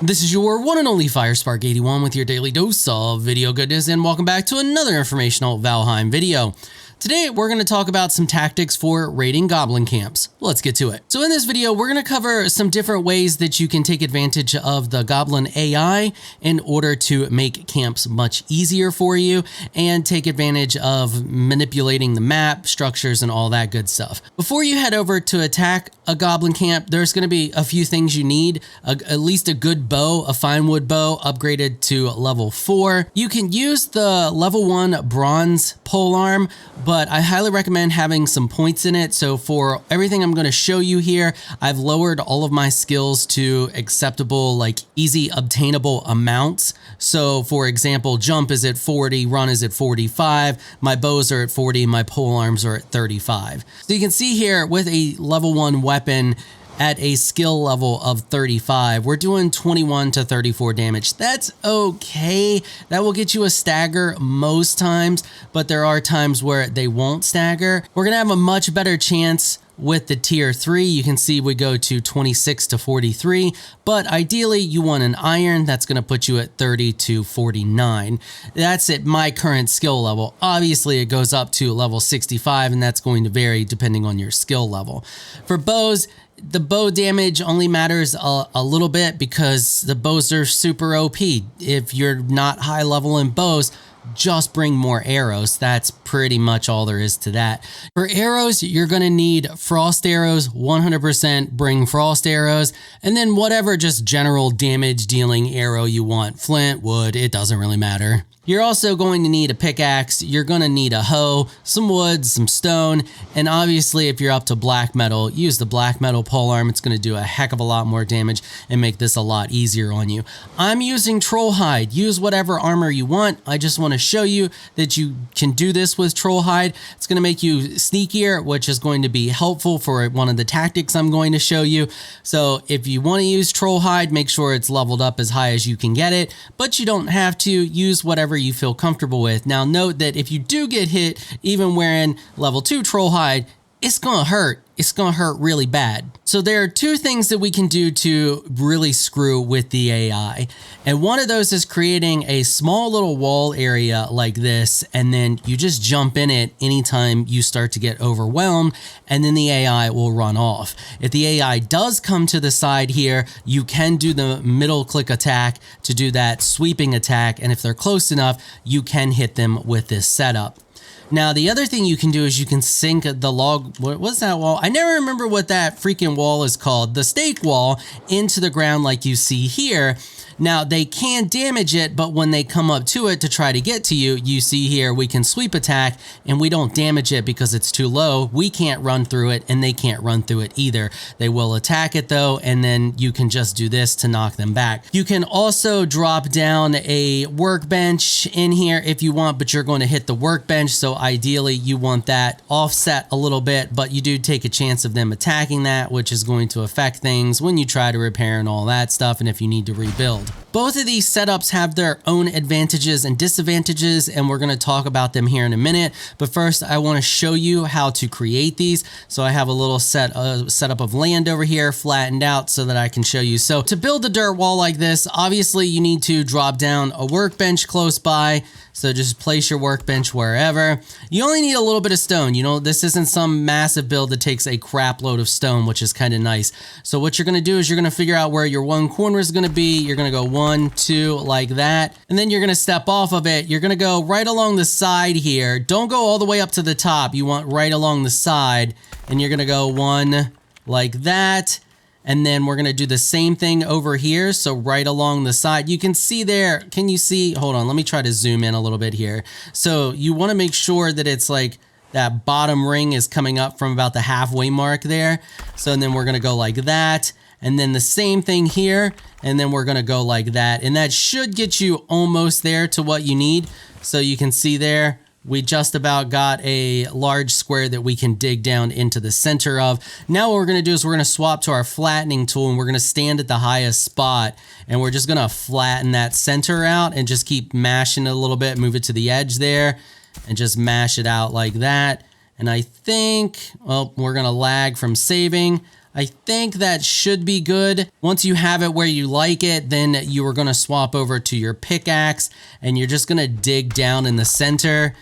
This is your one and only FireSpark81 with your daily dose of video goodness, and welcome back to another informational Valheim video. Today, we're going to talk about some tactics for raiding goblin camps. Let's get to it. So in this video, we're going to cover some different ways that you can take advantage of the goblin AI in order to make camps much easier for you and take advantage of manipulating the map, structures, and all that good stuff. Before you head over to attack a goblin camp, there's going to be a few things you need. At least a good bow, a fine wood bow upgraded to level 4. You can use the level 1 bronze polearm, but I highly recommend having some points in it. So for everything I'm going to show you here, I've lowered all of my skills to acceptable, like easy obtainable amounts. So for example, jump is at 40, run is at 45, my bows are at 40, my polearms are at 35. So you can see here with a level 1 weapon, at a skill level of 35, we're doing 21 to 34 damage. That's okay. That will get you a stagger most times, but there are times where they won't stagger. We're gonna have a much better chance with the tier 3. You can see we go to 26 to 43, but ideally you want an iron that's going to put you at 30 to 49. That's at my current skill level. Obviously it goes up to level 65, and that's going to vary depending on your skill level. For bows, the bow damage only matters a little bit because the bows are super OP. If you're not high level in bows, just bring more arrows. That's pretty much all there is to that. For arrows, you're going to need frost arrows, 100% bring frost arrows, and then whatever just general damage dealing arrow you want. Flint, wood, it doesn't really matter. You're also going to need a pickaxe, you're going to need a hoe, some wood, some stone, and obviously if you're up to black metal, use the black metal polearm. It's going to do a heck of a lot more damage and make this a lot easier on you. I'm using troll hide. Use whatever armor you want. I just want to show you that you can do this with troll hide. It's going to make you sneakier, which is going to be helpful for one of the tactics I'm going to show you. So if you want to use troll hide, make sure it's leveled up as high as you can get it, but you don't have to. Use whatever you feel comfortable with. Now note that if you do get hit, even wearing level 2 troll hide, it's gonna hurt. It's gonna hurt really bad. So there are two things that we can do to really screw with the AI. And one of those is creating a small little wall area like this, and then you just jump in it anytime you start to get overwhelmed, and then the AI will run off. If the AI does come to the side here, you can do the middle click attack to do that sweeping attack, and if they're close enough, you can hit them with this setup. Now, the other thing you can do is you can sink the log, what's that wall? I never remember what that freaking wall is called. The stake wall into the ground like you see here. Now, they can damage it, but when they come up to it to try to get to you, you see here, we can sweep attack and we don't damage it because it's too low. We can't run through it and they can't run through it either. They will attack it though, and then you can just do this to knock them back. You can also drop down a workbench in here if you want, but you're going to hit the workbench. So ideally you want that offset a little bit, but you do take a chance of them attacking that, which is going to affect things when you try to repair and all that stuff, and if you need to rebuild. Both of these setups have their own advantages and disadvantages, and we're going to talk about them here in a minute. But first, I want to show you how to create these. So I have a little setup of land over here flattened out so that I can show you. So to build a dirt wall like this, obviously you need to drop down a workbench close by. So just place your workbench wherever. You only need a little bit of stone. You know, this isn't some massive build that takes a crap load of stone, which is kind of nice. So what you're going to do is you're going to figure out where your one corner is going to be. You're going to go 1, 2 like that. And then you're going to step off of it. You're going to go right along the side here. Don't go all the way up to the top. You want right along the side. And you're going to go 1 like that. And then we're going to do the same thing over here. So right along the side, you can see there. Can you see? Hold on. Let me try to zoom in a little bit here. So you want to make sure that it's like that bottom ring is coming up from about the halfway mark there. So and then we're going to go like that. And then the same thing here. And then we're going to go like that. And that should get you almost there to what you need. So you can see there, we just about got a large square that we can dig down into the center of. Now what we're going to do is we're going to swap to our flattening tool, and we're going to stand at the highest spot, and we're just going to flatten that center out and just keep mashing it a little bit, move it to the edge there, and just mash it out like that. And I think, well, we're going to lag from saving. I think that should be good. Once you have it where you like it, then you are going to swap over to your pickaxe and you're just going to dig down in the center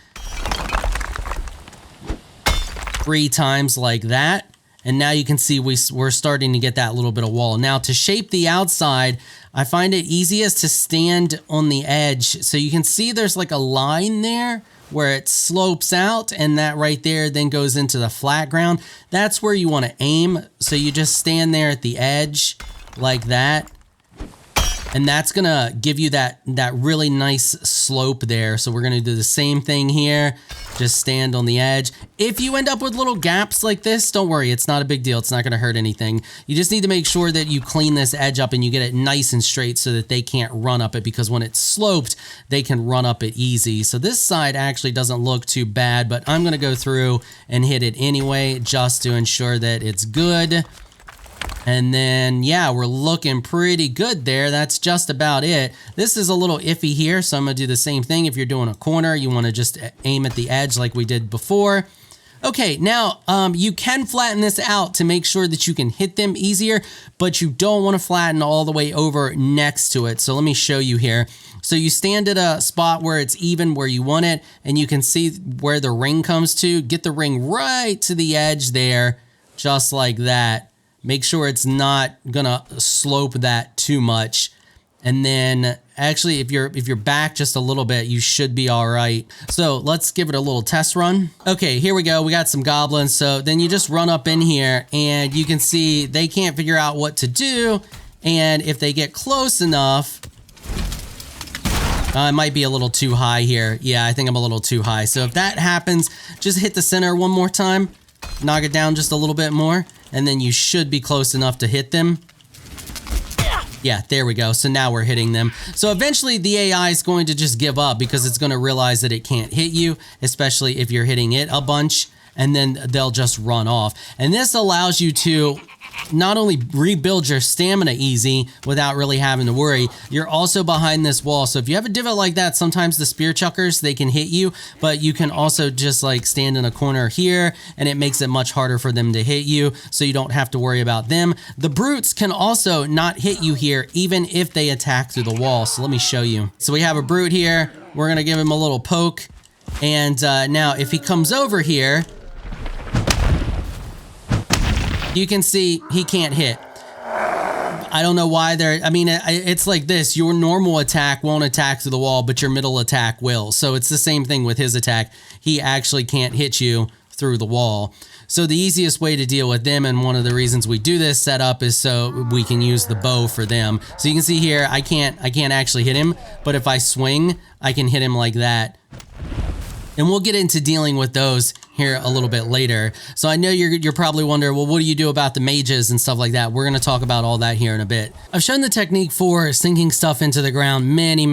3 times like that. And now you can see we're starting to get that little bit of wall. Now to shape the outside, I find it easiest to stand on the edge. So you can see there's like a line there where it slopes out, and that right there then goes into the flat ground. That's where you want to aim. So you just stand there at the edge like that. And that's gonna give you that really nice slope there. So we're gonna do the same thing here. Just stand on the edge. If you end up with little gaps like this, don't worry, it's not a big deal. It's not gonna hurt anything. You just need to make sure that you clean this edge up and you get it nice and straight so that they can't run up it, because when it's sloped, they can run up it easy. So this side actually doesn't look too bad, but I'm gonna go through and hit it anyway, just to ensure that it's good. And then, yeah, we're looking pretty good there. That's just about it. This is a little iffy here, so I'm gonna do the same thing. If you're doing a corner, you wanna just aim at the edge like we did before. Okay, now you can flatten this out to make sure that you can hit them easier, but you don't wanna flatten all the way over next to it. So let me show you here. So you stand at a spot where it's even where you want it, and you can see where the ring comes to. Get the ring right to the edge there, just like that. Make sure it's not gonna slope that too much. And then actually, if you're back just a little bit, you should be all right. So let's give it a little test run. Okay, here we go. We got some goblins. So then you just run up in here and you can see they can't figure out what to do. And if they get close enough, it might be a little too high here. Yeah, I think I'm a little too high. So if that happens, just hit the center one more time, knock it down just a little bit more, and then you should be close enough to hit them. Yeah, there we go. So now we're hitting them. So eventually the AI is going to just give up because it's going to realize that it can't hit you, especially if you're hitting it a bunch, and then they'll just run off. And this allows you to not only rebuild your stamina easy without really having to worry, you're also behind this wall. So if you have a divot like that, sometimes the spear chuckers, they can hit you, but you can also just like stand in a corner here and it makes it much harder for them to hit you, so you don't have to worry about them. The brutes can also not hit you here even if they attack through the wall. So let me show you. So we have a brute here. We're gonna give him a little poke. And now if he comes over here, you can see he can't hit. I don't know why I mean, it's like this. Your normal attack won't attack through the wall, but your middle attack will. So it's the same thing with his attack. He actually can't hit you through the wall. So the easiest way to deal with them, and one of the reasons we do this setup, is so we can use the bow for them. So you can see here, I can't actually hit him, but if I swing, I can hit him like that. And we'll get into dealing with those here a little bit later. So I know you're probably wondering, well, what do you do about the mages and stuff like that? We're going to talk about all that here in a bit. I've shown the technique for sinking stuff into the ground many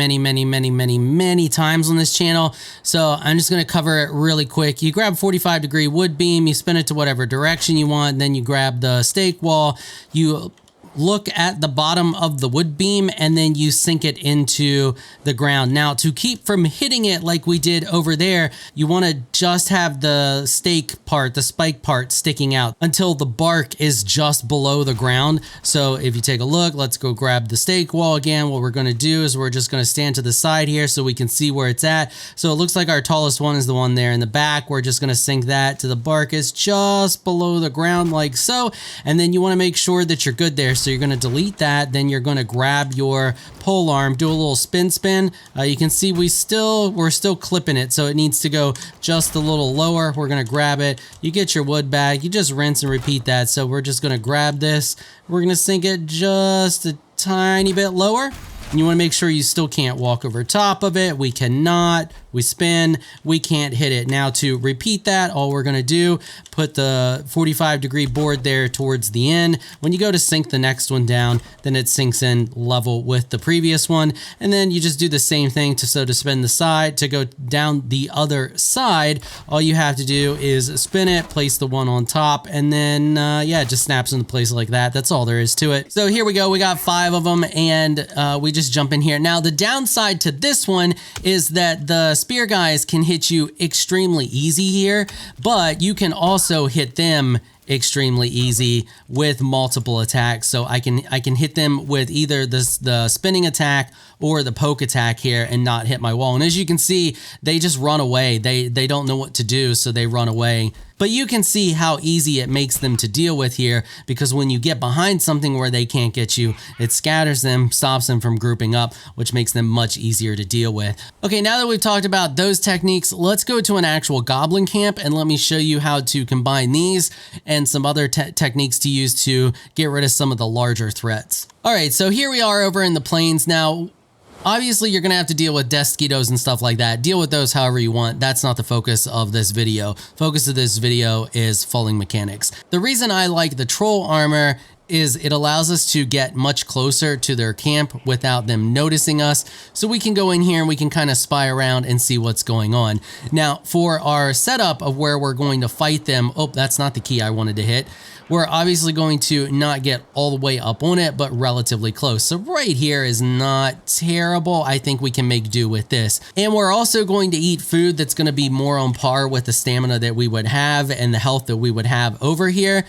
times on this channel. So I'm just going to cover it really quick. You grab 45-degree wood beam, you spin it to whatever direction you want, then you grab the stake wall, you look at the bottom of the wood beam, and then you sink it into the ground. Now, to keep from hitting it like we did over there, you want to just have the stake part, the spike part, sticking out until the bark is just below the ground. So if you take a look, let's go grab the stake wall again. What we're going to do is we're just going to stand to the side here so we can see where it's at. So it looks like our tallest one is the one there in the back. We're just going to sink that to the bark is just below the ground like so. And then you want to make sure that you're good there. So you're going to delete that. Then you're going to grab your pole arm, do a little spin. You can see we're still clipping it, so it needs to go just a little lower. We're going to grab it. You get your wood back. You just rinse and repeat that. So we're just going to grab this. We're going to sink it just a tiny bit lower. And you want to make sure you still can't walk over top of it. We cannot. We spin, we can't hit it. Now to repeat that, all we're gonna do, put the 45-degree board there towards the end. When you go to sink the next one down, then it sinks in level with the previous one. And then you just do the same thing to spin the side. To go down the other side, all you have to do is spin it, place the one on top, and then yeah, it just snaps into place like that. That's all there is to it. So here we go, we got 5 of them, and we just jump in here. Now the downside to this one is that the spear guys can hit you extremely easy here, but you can also hit them extremely easy with multiple attacks. So I can hit them with either the spinning attack or the poke attack here and not hit my wall. And as you can see, they just run away. They don't know what to do, so they run away. But you can see how easy it makes them to deal with here, because when you get behind something where they can't get you, it scatters them, stops them from grouping up, which makes them much easier to deal with. Okay, now that we've talked about those techniques, let's go to an actual goblin camp and let me show you how to combine these and some other techniques to use to get rid of some of the larger threats. All right, so here we are over in the plains now. Obviously, you're going to have to deal with mosquitoes and stuff like that. Deal with those however you want. That's not the focus of this video. Focus of this video is Fuling mechanics. The reason I like the troll armor is it allows us to get much closer to their camp without them noticing us. So we can go in here and we can kind of spy around and see what's going on. Now, for our setup of where we're going to fight them, oh, that's not the key I wanted to hit. We're obviously going to not get all the way up on it, but relatively close. So right here is not terrible. I think we can make do with this. And we're also going to eat food that's going to be more on par with the stamina that we would have and the health that we would have over here.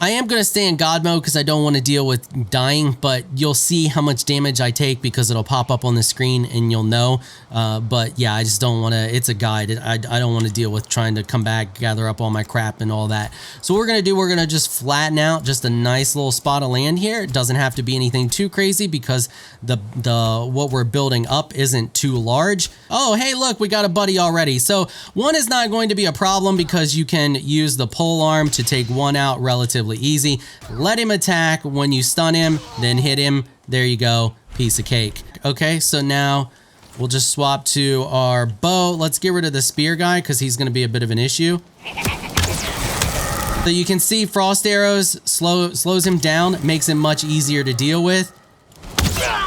I am going to stay in God mode because I don't want to deal with dying, but you'll see how much damage I take because it'll pop up on the screen and you'll know. But yeah, I just don't want to, it's a guide. I don't want to deal with trying to come back, gather up all my crap and all that. So what we're going to do, we're going to just flatten out just a nice little spot of land here. It doesn't have to be anything too crazy because what we're building up isn't too large. Oh, hey, look, we got a buddy already. So one is not going to be a problem because you can use the pole arm to take one out relatively easy. Let him attack. When you stun him, then hit him. There you go. Piece of cake. Okay, so now we'll just swap to our bow. Let's get rid of the spear guy because he's going to be a bit of an issue. So you can see frost arrows slows him down, makes him much easier to deal with.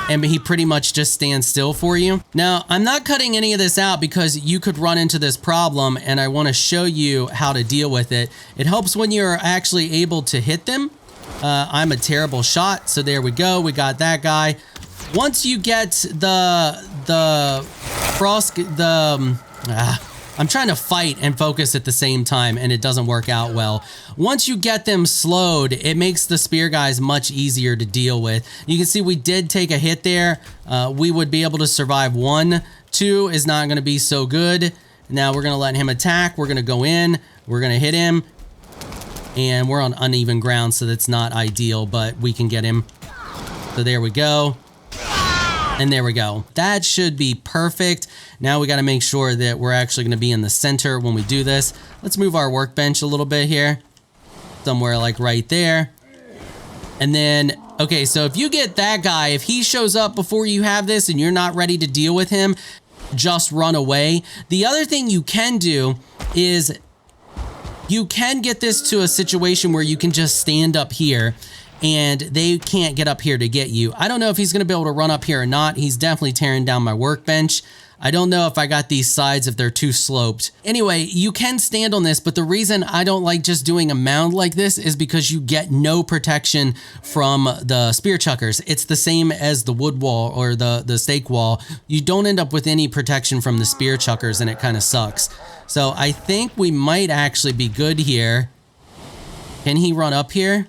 And he pretty much just stands still for you. Now, I'm not cutting any of this out because you could run into this problem and I want to show you how to deal with it. It helps when you're actually able to hit them. I'm a terrible shot, so there we go. We got that guy. Once you get the frost, I'm trying to fight and focus at the same time and it doesn't work out well. Once you get them slowed, it makes the spear guys much easier to deal with. You can see we did take a hit there. We would be able to survive one. Two is not going to be so good. Now we're going to let him attack. We're going to go in. We're going to hit him. And we're on uneven ground, so that's not ideal, but we can get him. So there we go. And there we go. That should be perfect. Now we got to make sure that we're actually going to be in the center when we do this. Let's move our workbench a little bit here. Somewhere like right there. And then, okay, so if you get that guy, if he shows up before you have this and you're not ready to deal with him, just run away. The other thing you can do is you can get this to a situation where you can just stand up here and they can't get up here to get you. I don't know if he's going to be able to run up here or not. He's definitely tearing down my workbench. I don't know if I got these sides, if they're too sloped. Anyway, you can stand on this, but the reason I don't like just doing a mound like this is because you get no protection from the spear chuckers. It's the same as the wood wall or the stake wall. You don't end up with any protection from the spear chuckers and it kind of sucks. So I think we might actually be good here. Can he run up here?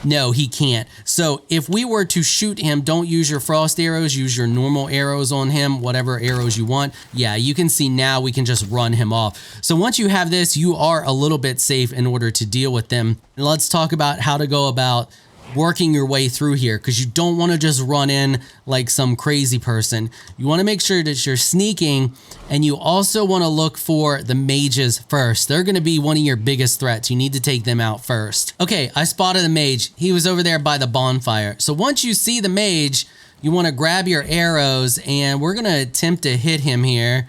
No, he can't. So if we were to shoot him, don't use your frost arrows, use your normal arrows on him, whatever arrows you want. Yeah, you can see now we can just run him off. So once you have this, you are a little bit safe in order to deal with them. And let's talk about how to go about working your way through here, because you don't want to just run in like some crazy person. You want to make sure that you're sneaking, and you also want to look for the mages first. They're going to be one of your biggest threats. You need to take them out first. Okay, I spotted a mage. He was over there by the bonfire. So once you see the mage, you want to grab your arrows, and we're going to attempt to hit him here.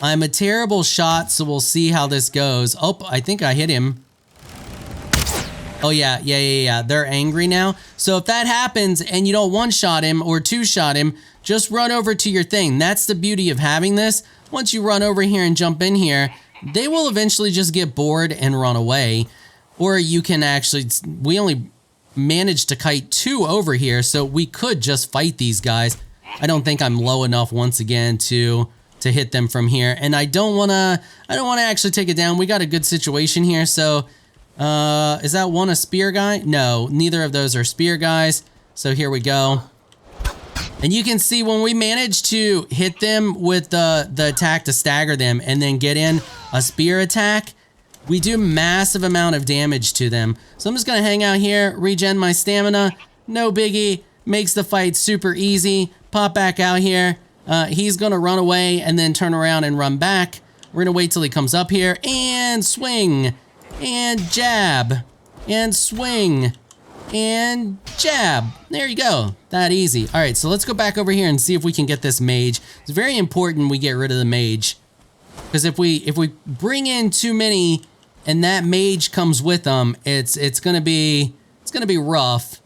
I'm a terrible shot, so we'll see how this goes. Oh, I think I hit him. Oh yeah. They're angry now. So if that happens and you don't one-shot him or two-shot him, just run over to your thing. That's the beauty of having this. Once you run over here and jump in here, they will eventually just get bored and run away. Or you can actually, we only managed to kite 2 over here, so we could just fight these guys. I don't think I'm low enough once again to hit them from here. And I don't want to actually take it down. We got a good situation here, so Is that one a spear guy? No, neither of those are spear guys. So here we go. And you can see when we manage to hit them with the attack to stagger them and then get in a spear attack, we do massive amount of damage to them. So I'm just gonna hang out here, regen my stamina, no biggie, makes the fight super easy. Pop back out here. He's gonna run away and then turn around and run back. We're gonna wait till he comes up here and swing and jab and swing and jab. There you go. That easy. All right, so let's go back over here and see if we can get this mage. It's very important we get rid of the mage, because if we bring in too many and that mage comes with them, it's gonna be rough.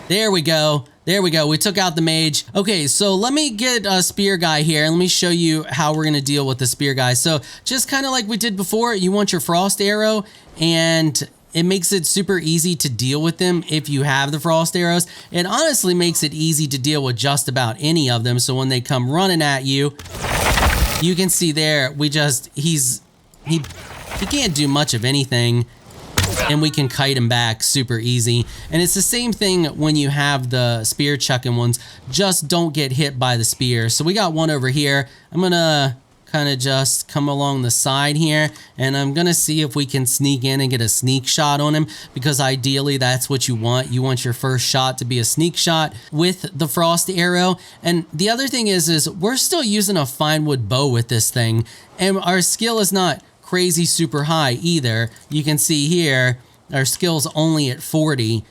There we go. There we go. We took out the mage. Okay, so let me get a spear guy here. Let me show you how we're gonna deal with the spear guy. So just kind of like we did before, you want your frost arrow, and it makes it super easy to deal with them if you have the frost arrows. It honestly makes it easy to deal with just about any of them. So when they come running at you, you can see there, he can't do much of anything, and we can kite him back super easy. And it's the same thing when you have the spear chucking ones. Just don't get hit by the spear. So we got one over here. I'm gonna kind of just come along the side here, and I'm gonna see if we can sneak in and get a sneak shot on him, because ideally that's what you want. You want your first shot to be a sneak shot with the frost arrow. And the other thing is we're still using a fine wood bow with this thing, and our skill is not crazy super high either. You can see here our skill's only at 40,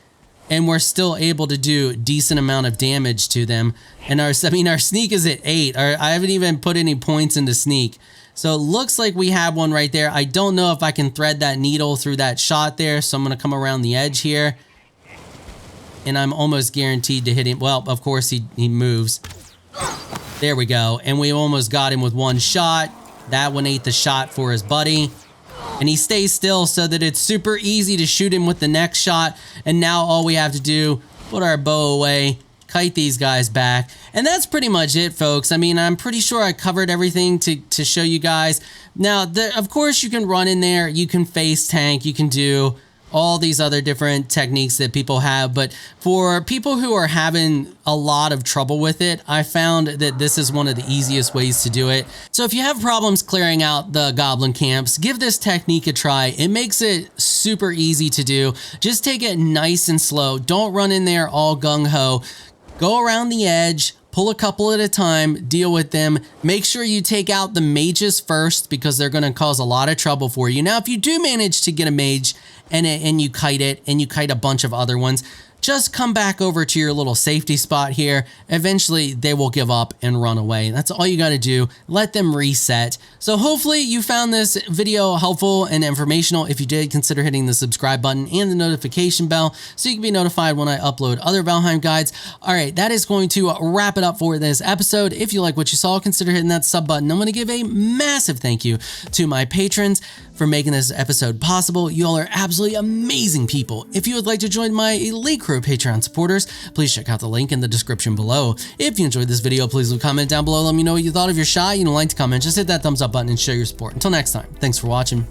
and we're still able to do a decent amount of damage to them. And our sneak is at 8. I haven't even put any points into sneak. So it looks like we have one right there. I don't know if I can thread that needle through that shot there, so I'm gonna come around the edge here, and I'm almost guaranteed to hit him. Well, of course he moves. There we go, and we almost got him with one shot. That one ate the shot for his buddy. And he stays still so that it's super easy to shoot him with the next shot. And now all we have to do, put our bow away, kite these guys back. And that's pretty much it, folks. I mean, I'm pretty sure I covered everything to show you guys. Now, of course, you can run in there, you can face tank, you can do all these other different techniques that people have. But for people who are having a lot of trouble with it, I found that this is one of the easiest ways to do it. So if you have problems clearing out the goblin camps, give this technique a try. It makes it super easy to do. Just take it nice and slow. Don't run in there all gung-ho. Go around the edge, pull a couple at a time, deal with them. Make sure you take out the mages first, because they're gonna cause a lot of trouble for you. Now, if you do manage to get a mage and you kite it, and you kite a bunch of other ones, just come back over to your little safety spot here. Eventually they will give up and run away. That's all you got to do. Let them reset. So hopefully you found this video helpful and informational. If you did, consider hitting the subscribe button and the notification bell so you can be notified when I upload other Valheim guides. All right, that is going to wrap it up for this episode. If you like what you saw, consider hitting that sub button. I'm going to give a massive thank you to my patrons for making this episode possible. You all are absolutely amazing people. If you would like to join my elite crew of Patreon supporters, please check out the link in the description below. If you enjoyed this video, please leave a comment down below. Let me know what you thought of your shot. You don't like to comment, just hit that thumbs up button and show your support. Until next time, thanks for watching.